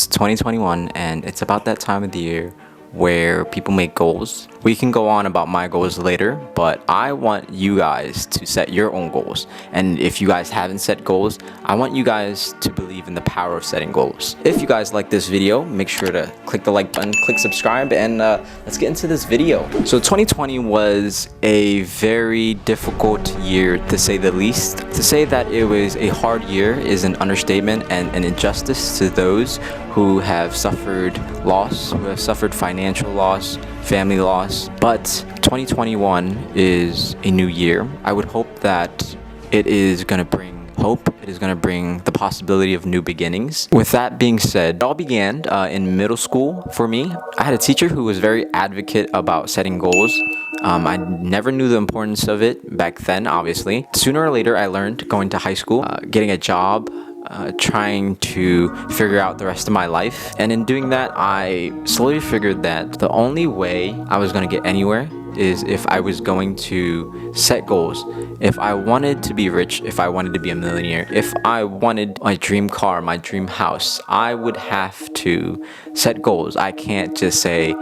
2021 and it's about that time of the year where people make goals. We can go on about my goals later, but I want you guys to set your own goals. And if you guys haven't set goals, I want you guys to believe in the power of setting goals. If you guys like this video, make sure to click the like button, click subscribe, and let's get into this video. So 2020 was a very difficult year, to say the least. To say that it was a hard year is an understatement and an injustice to those who have suffered loss, who have suffered financial loss, family loss. But 2021 is a new year. I would hope that it is going to bring hope. It is going to bring the possibility of new beginnings. With that being said, it all began in middle school for me. I had a teacher who was very advocate about setting goals. I never knew the importance of it back then, obviously. Sooner or later, I learned going to high school, getting a job, trying to figure out the rest of my life. And in doing that, I slowly figured that the only way I was going to get anywhere is if I was going to set goals. If I wanted to be rich, if I wanted to be a millionaire, if I wanted my dream car, my dream house, I would have to set goals. I can't just say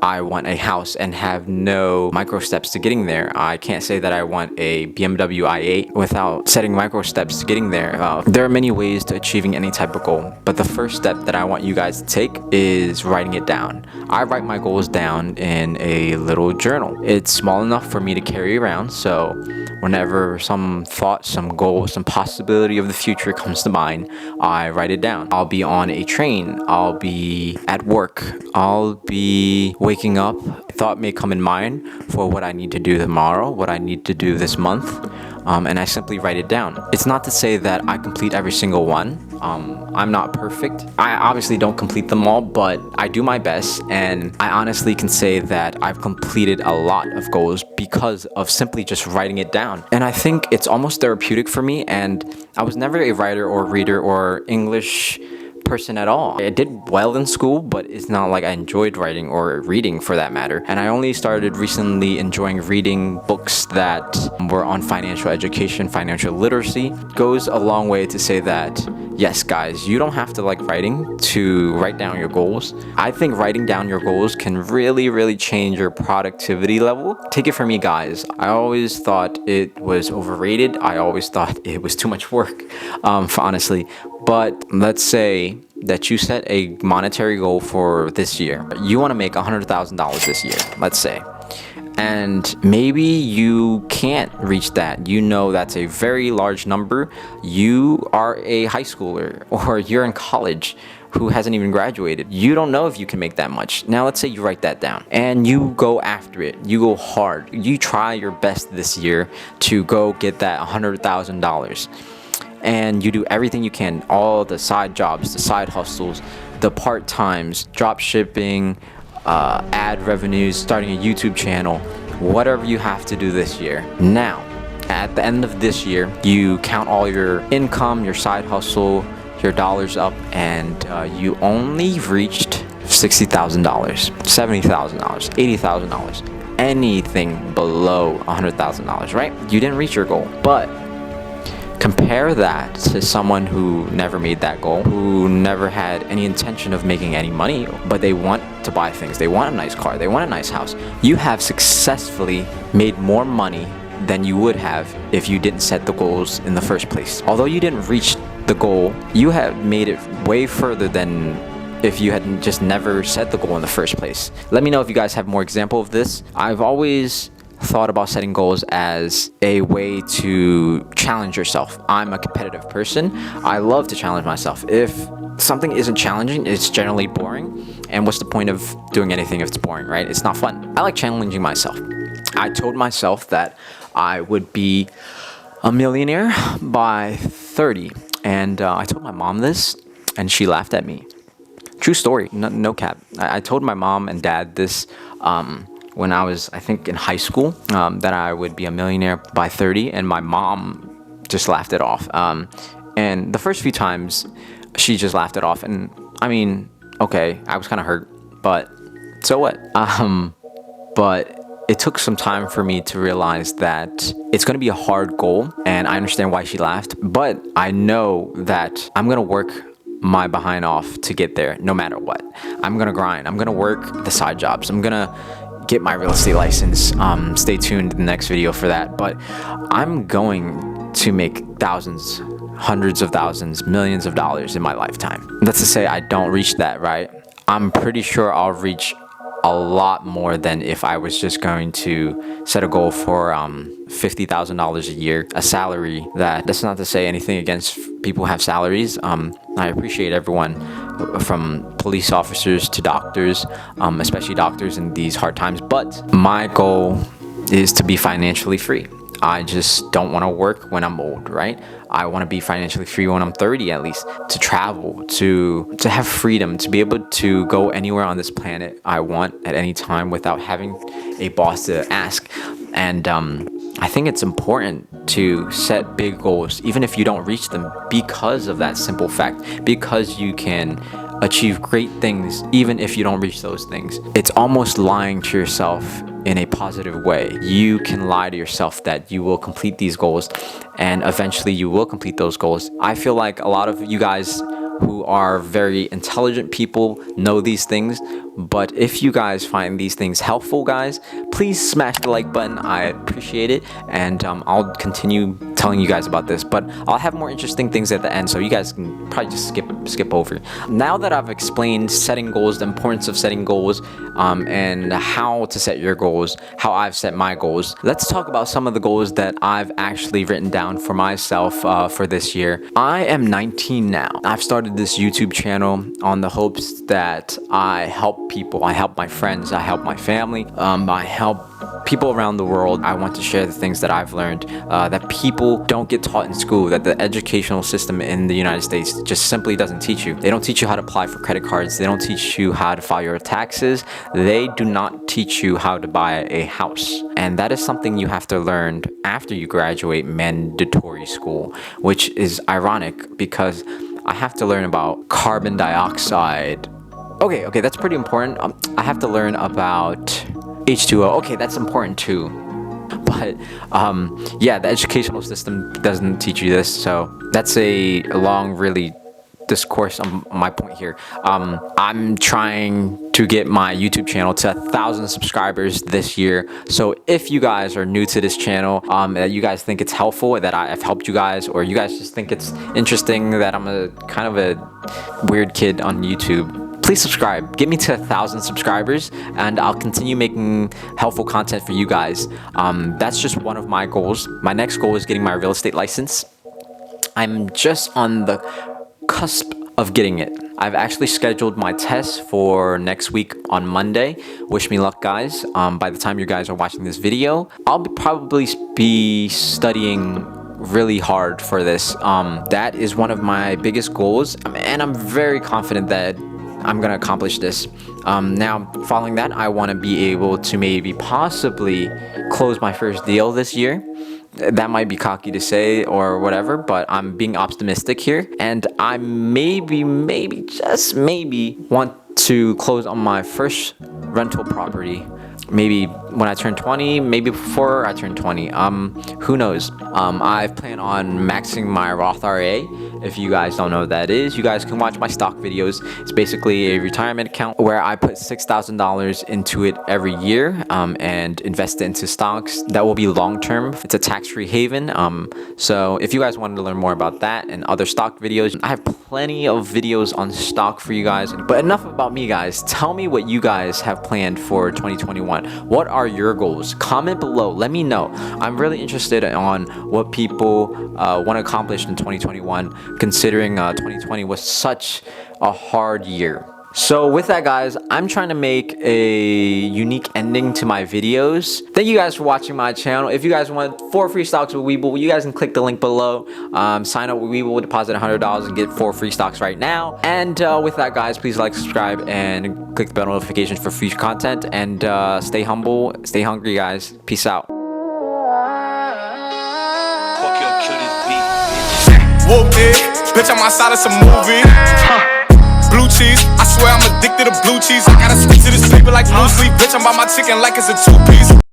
I want a house and have no micro steps to getting there. I can't say that I want a BMW i8 without setting micro steps to getting there. There are many ways to achieving any type of goal, but the first step that I want you guys to take is writing it down. I write my goals down in a little journal. It's small enough for me to carry around, so whenever some thought, some goal, some possibility of the future comes to mind, I write it down. I'll be on a train, I'll be at work, I'll be waking up. A thought may come in mind for what I need to do tomorrow, what I need to do this month, and I simply write it down. It's not to say that I complete every single one. I'm not perfect. I obviously don't complete them all, but I do my best, and I honestly can say that I've completed a lot of goals because of simply just writing it down. And I think it's almost therapeutic for me, and I was never a writer or reader or English person at all. I did well in school, but it's not like I enjoyed writing or reading for that matter. And I only started recently enjoying reading books that were on financial education, financial literacy. Goes a long way to say that, yes, guys, you don't have to like writing to write down your goals. I think writing down your goals can really change your productivity level. Take it from me, guys. I always thought it was overrated. I always thought it was too much work, honestly. But let's say that you set a monetary goal for this year. You want to make $100,000 this year, let's say. And maybe you can't reach that. You know that's a very large number. You are a high schooler or you're in college who hasn't even graduated. You don't know if you can make that much. Now let's say you write that down and you go after it. You go hard. You try your best this year to go get that $100,000. And you do everything you can, all the side jobs, the side hustles, the part-times, drop shipping, ad revenues, starting a YouTube channel, whatever you have to do this year. Now, at the end of this year, you count all your income, your side hustle, your dollars up, and you only reached $60,000, $70,000, $80,000, anything below $100,000, right? You didn't reach your goal, but compare that to someone who never made that goal, who never had any intention of making any money, but they want to buy things. They want a nice car. They want a nice house. You have successfully made more money than you would have if you didn't set the goals in the first place. Although you didn't reach the goal, you have made it way further than if you had just never set the goal in the first place. Let me know if you guys have more example of this. I've always thought about setting goals as a way to challenge yourself. I'm a competitive person. I love to challenge myself. If something isn't challenging, it's generally boring. And what's the point of doing anything if it's boring, right? It's not fun. I like challenging myself. I told myself that I would be a millionaire by 30. And I told my mom this, and she laughed at me. True story, no cap. I told my mom and dad this when I was, I think, in high school, that I would be a millionaire by 30, and my mom just laughed it off. And the first few times, she just laughed it off, and I mean, okay, I was kind of hurt, but so what? But it took some time for me to realize that it's going to be a hard goal, and I understand why she laughed, but I know that I'm going to work my behind off to get there no matter what. I'm gonna grind. I'm gonna work the side jobs. I'm gonna get my real estate license. Stay tuned in the next video for that. But I'm going to make thousands, hundreds of thousands, millions of dollars in my lifetime. That's to say I don't reach that, right? I'm pretty sure I'll reach a lot more than if I was just going to set a goal for $50,000 a year, a salary. That's not to say anything against people who have salaries. I appreciate everyone from police officers to doctors, especially doctors in these hard times. But my goal is to be financially free. I just don't want to work when I'm old, right? I want to be financially free when I'm 30 at least, to travel, to have freedom, to be able to go anywhere on this planet I want at any time without having a boss to ask. And I think it's important to set big goals, even if you don't reach them, because of that simple fact, because you can achieve great things even if you don't reach those things. It's almost lying to yourself in a positive way. You can lie to yourself that you will complete these goals, and eventually you will complete those goals. I feel like a lot of you guys who are very intelligent people know these things, but if you guys find these things helpful, guys, please smash the like button. I appreciate it, and I'll continue telling you guys about this, but I'll have more interesting things at the end, so you guys can probably just skip over. Now that I've explained setting goals, the importance of setting goals, and how to set your goals, how I've set my goals, let's talk about some of the goals that I've actually written down for myself for this year. I am 19 now. I've started this YouTube channel on the hopes that I help people. I help my friends. I help my family. I help people around the world. I want to share the things that I've learned that people don't get taught in school, that the educational system in the United States just simply doesn't teach you. They don't teach you how to apply for credit cards. They don't teach you how to file your taxes. They do not teach you how to buy a house. And that is something you have to learn after you graduate mandatory school, which is ironic because I have to learn about carbon dioxide. Okay, that's pretty important. I have to learn about H2O. Okay, that's important too. But yeah, the educational system doesn't teach you this, so that's a long, really discourse on my point here. I'm trying to get my YouTube channel to 1,000 subscribers this year. So if you guys are new to this channel, that you guys think it's helpful, that I've helped you guys, or you guys just think it's interesting that I'm a kind of a weird kid on YouTube, please subscribe. Get me to 1,000 subscribers and I'll continue making helpful content for you guys. That's just one of my goals. My next goal is getting my real estate license. I'm just on the cusp of getting it. I've actually scheduled my test for next week on Monday. Wish me luck, guys. By the time you guys are watching this video, I'll probably be studying really hard for this. That is one of my biggest goals, and I'm very confident that I'm gonna accomplish this. Now, following that, I want to be able to maybe possibly close my first deal this year. That might be cocky to say or whatever, but I'm being optimistic here, and I maybe just maybe want to close on my first rental property. Maybe when I turn 20, maybe before I turn 20. Who knows? I plan on maxing my Roth IRA. If you guys don't know what that is, you guys can watch my stock videos. It's basically a retirement account where I put $6,000 into it every year and invest it into stocks that will be long-term. It's a tax-free haven. So if you guys wanted to learn more about that and other stock videos, I have plenty of videos on stock for you guys. But enough about me, guys. Tell me what you guys have planned for 2021. What are your goals? Comment below. Let me know. I'm really interested on what people want to accomplish in 2021, considering 2020 was such a hard year. So with that, guys, I'm trying to make a unique ending to my videos. Thank you guys for watching my channel. If you guys want 4 free stocks with Webull, you guys can click the link below. Sign up with Webull, deposit $100 and get 4 free stocks right now. And with that, guys, please like, subscribe, and click the bell notifications for future content. And stay humble, stay hungry, guys. Peace out. Whoop it, bitch, I'm outside of some movie. Blue cheese, I swear I'm addicted to blue cheese. I gotta stick to this paper like blue sleep. Bitch, I'm by my chicken like it's a 2-piece.